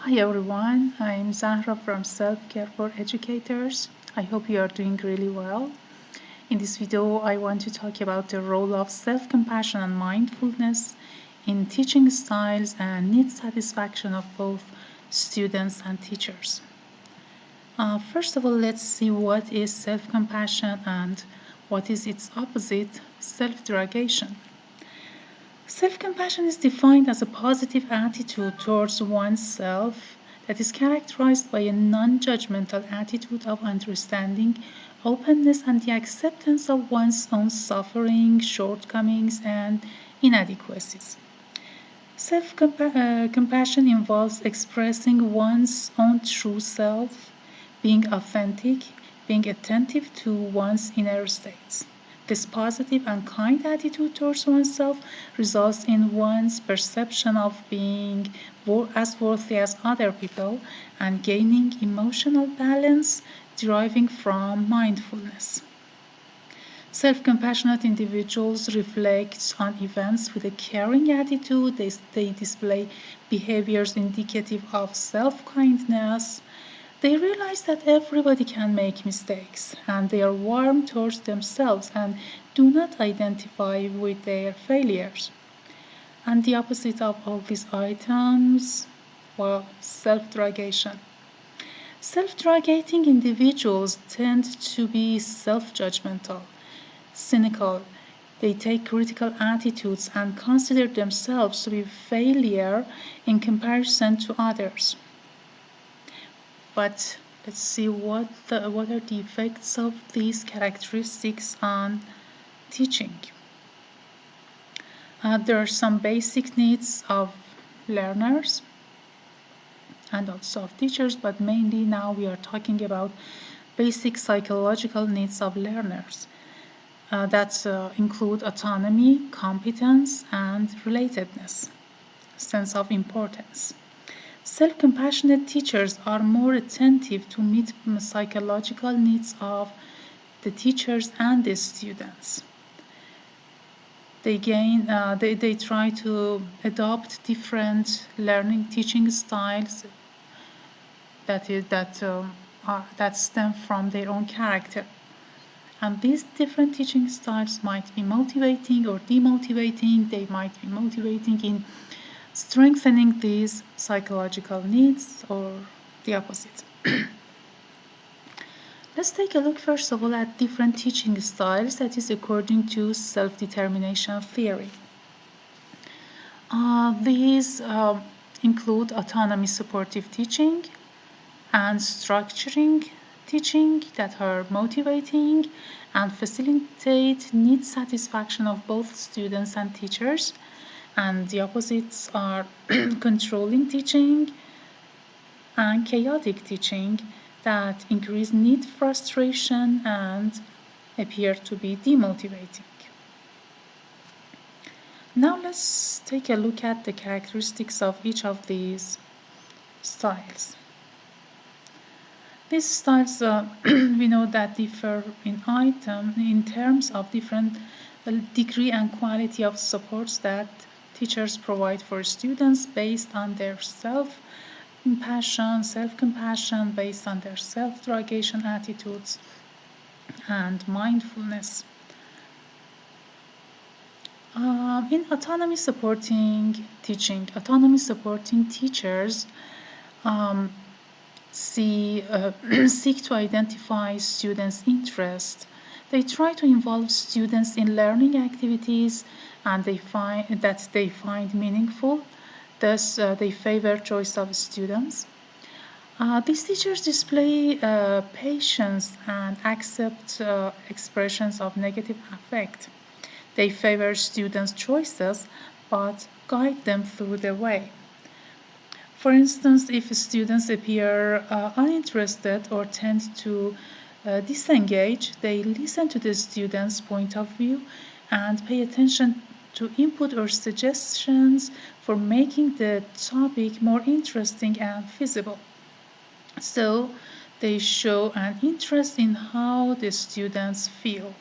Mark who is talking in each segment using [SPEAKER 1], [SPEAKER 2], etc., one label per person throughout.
[SPEAKER 1] Hi everyone, I'm Zahra from Self Care for Educators. I hope you are doing really well. In this video, I want to talk about the role of self-compassion and mindfulness in teaching styles and need satisfaction of both students and teachers. First of all, let's see what is self-compassion and what is its opposite, self-derogation. Self-compassion is defined as a positive attitude towards oneself that is characterized by a non-judgmental attitude of understanding, openness, and the acceptance of one's own suffering, shortcomings, and inadequacies. Self-compassion involves expressing one's own true self, being authentic, being attentive to one's inner states. This positive and kind attitude towards oneself results in one's perception of being as worthy as other people and gaining emotional balance deriving from mindfulness. Self-compassionate individuals reflect on events with a caring attitude. They display behaviors indicative of self-kindness. They realize that everybody can make mistakes, and they are warm towards themselves and do not identify with their failures. And the opposite of all these items, well, self-derogation. Self-derogating individuals tend to be self-judgmental, cynical. They take critical attitudes and consider themselves to be failure in comparison to others. But let's see what are the effects of these characteristics on teaching. There are some basic needs of learners and also of teachers, but mainly now we are talking about basic psychological needs of learners that include autonomy, competence, and relatedness, sense of importance. Self-compassionate teachers are more attentive to meet psychological needs of the teachers and the students. They try to adopt different learning teaching styles that stem from their own character. And these different teaching styles might be motivating or demotivating. They might be motivating in strengthening these psychological needs or the opposite. Let's take a look first of all at different teaching styles, that is according to self-determination theory. These include autonomy supportive teaching and structuring teaching that are motivating and facilitate need satisfaction of both students and teachers. And the opposites are controlling teaching and chaotic teaching that increase need frustration and appear to be demotivating. Now let's take a look at the characteristics of each of these styles. These styles we know that differ in terms of different degree and quality of supports that teachers provide for students based on their self-compassion, based on their self-derogation attitudes, and mindfulness. In autonomy supporting teachers seek to identify students' interests. They try to involve students in learning activities and they find meaningful. Thus, they favor choice of students. These teachers display patience and accept expressions of negative affect. They favor students' choices but guide them through the way. For instance, if students appear uninterested or tend to disengage, they listen to the student's point of view and pay attention to input or suggestions for making the topic more interesting and feasible. So they show an interest in how the students feel.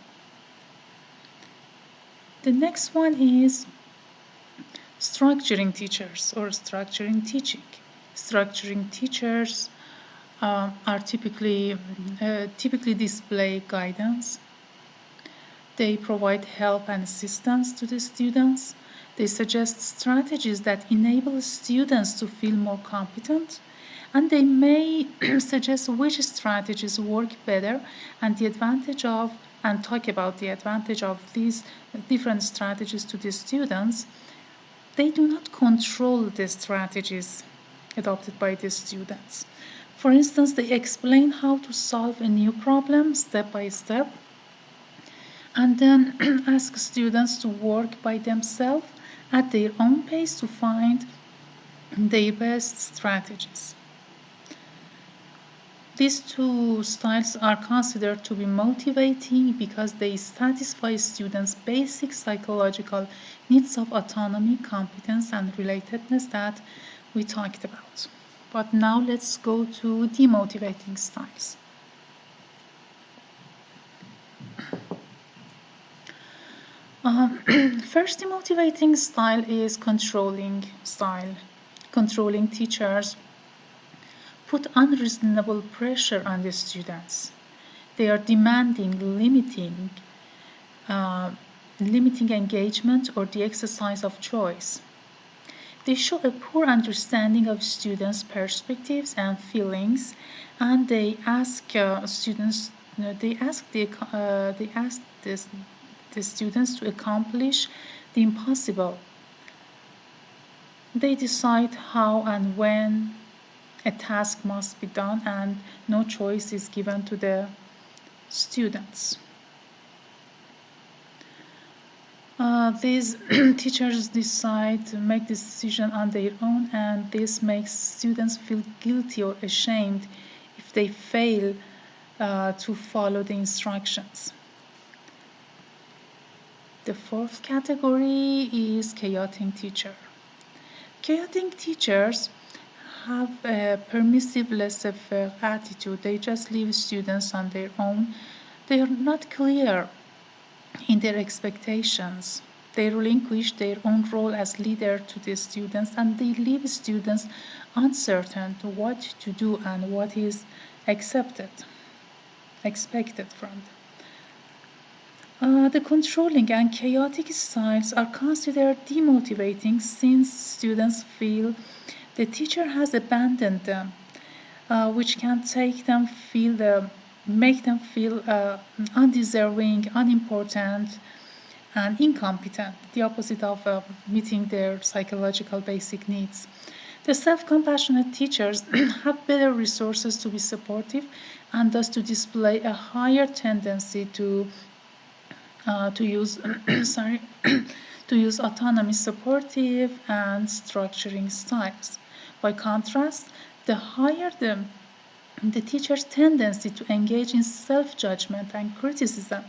[SPEAKER 1] The next one is structuring teachers or structuring teaching. Structuring teachers are typically display guidance. They provide help and assistance to the students. They suggest strategies that enable students to feel more competent, and they may suggest which strategies work better and talk about the advantage of these different strategies to the students. They do not control the strategies adopted by the students. For instance, they explain how to solve a new problem step by step, and then ask students to work by themselves at their own pace to find their best strategies. These two styles are considered to be motivating because they satisfy students' basic psychological needs of autonomy, competence, and relatedness that we talked about. But now let's go to demotivating styles. First demotivating style is controlling style. Controlling teachers put unreasonable pressure on the students. They are demanding, limiting engagement or the exercise of choice. They show a poor understanding of students' perspectives and feelings, and they ask students. They ask the students to accomplish the impossible. They decide how and when a task must be done, and no choice is given to the students. These teachers decide to make this decision on their own, and this makes students feel guilty or ashamed if they fail to follow the instructions. The fourth category is chaotic teacher. Chaotic teachers have a permissive, laissez-faire attitude. They just leave students on their own. They are not clear in their expectations. They relinquish their own role as leader to the students, and they leave students uncertain to what to do and what is expected from them. The controlling and chaotic styles are considered demotivating since students feel the teacher has abandoned them, which can make them feel undeserving, unimportant, and incompetent, the opposite of meeting their psychological basic needs. The self-compassionate teachers have better resources to be supportive and thus to display a higher tendency to use to use autonomy, supportive, and structuring styles. By contrast, the higher the teacher's tendency to engage in self-judgment and criticism,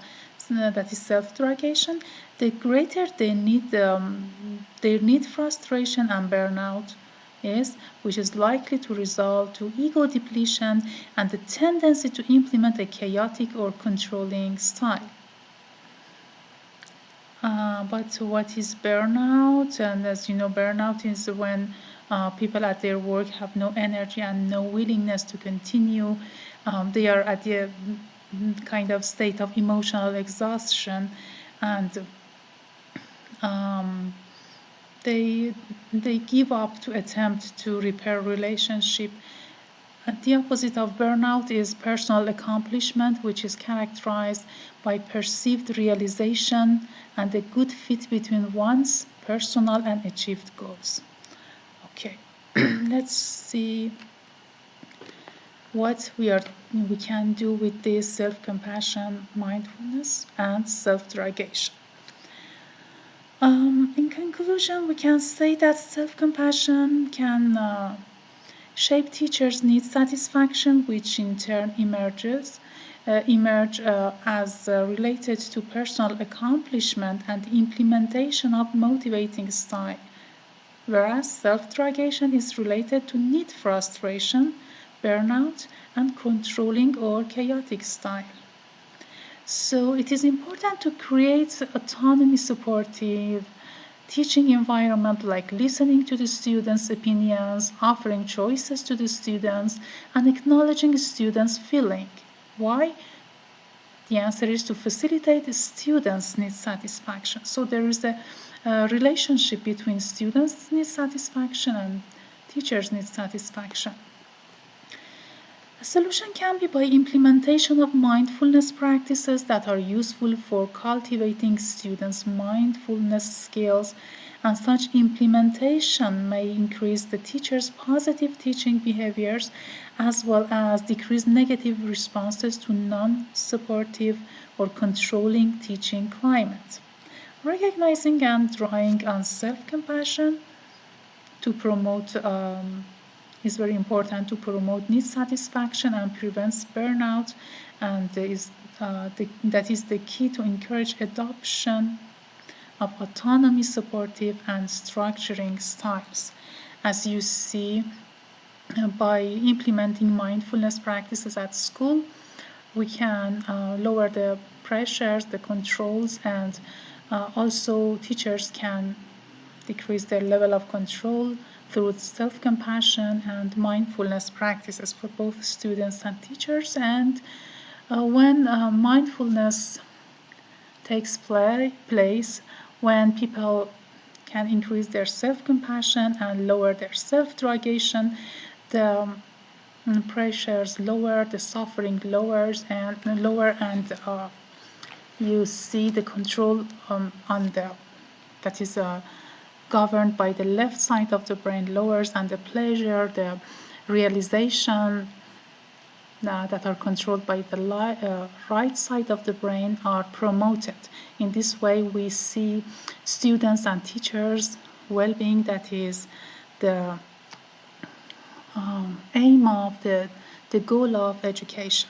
[SPEAKER 1] that is self-derogation, the greater their need frustration and burnout is, which is likely to result to ego depletion and the tendency to implement a chaotic or controlling style. But what is burnout? And as you know, burnout is when people at their work have no energy and no willingness to continue. They are at the kind of state of emotional exhaustion, and they give up to attempt to repair relationship. The opposite of burnout is personal accomplishment, which is characterized by perceived realization and a good fit between one's personal and achieved goals. Okay, let's see what we can do with this self-compassion, mindfulness, and self-derogation. In conclusion, we can say that self-compassion can shape teachers' need satisfaction, which in turn emerge as related to personal accomplishment and implementation of motivating style, whereas self-derogation is related to need frustration, burnout, and controlling or chaotic style. So it is important to create autonomy supportive teaching environment like listening to the students' opinions, offering choices to the students, and acknowledging students' feeling. Why? The answer is to facilitate the students' need satisfaction. So there is a relationship between students' need satisfaction and teachers' need satisfaction. A solution can be by implementation of mindfulness practices that are useful for cultivating students' mindfulness skills, and such implementation may increase the teacher's positive teaching behaviors as well as decrease negative responses to non-supportive or controlling teaching climate. Recognizing and drawing on self-compassion to promote is very important to promote need satisfaction and prevents burnout, and that is the key to encourage adoption of autonomy, supportive, and structuring styles. As you see, by implementing mindfulness practices at school, we can lower the pressures, the controls, and also teachers can decrease their level of control through self-compassion and mindfulness practices for both students and teachers. And when mindfulness takes place, when people can increase their self-compassion and lower their self-drugation, the pressures lower, the suffering lowers and lower, and you see the control on the that is governed by the left side of the brain lowers, and the pleasure, the realization that are controlled by the right side of the brain are promoted. In this way, we see students and teachers' well-being, that is the aim of the goal of education.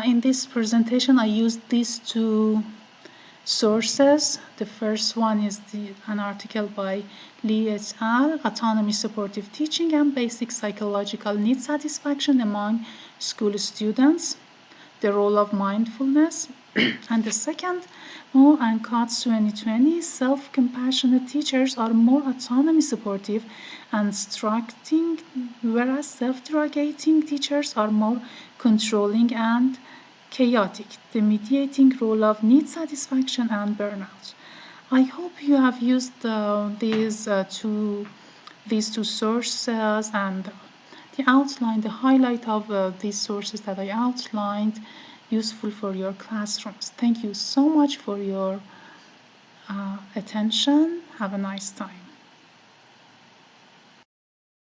[SPEAKER 1] In this presentation, I used these two sources. The first one is an article by Lee et al., Autonomy, Supportive Teaching, and Basic Psychological Need Satisfaction Among School Students, the Role of Mindfulness. And the second, Moore and Katz 2020, Self-Compassionate Teachers are more autonomy supportive and instructing, whereas self-derogating teachers are more controlling and chaotic, the mediating role of need satisfaction and burnout. I hope you have used these two sources and the outline, the highlight of these sources that I outlined, useful for your classrooms. Thank you so much for your attention. Have a nice time.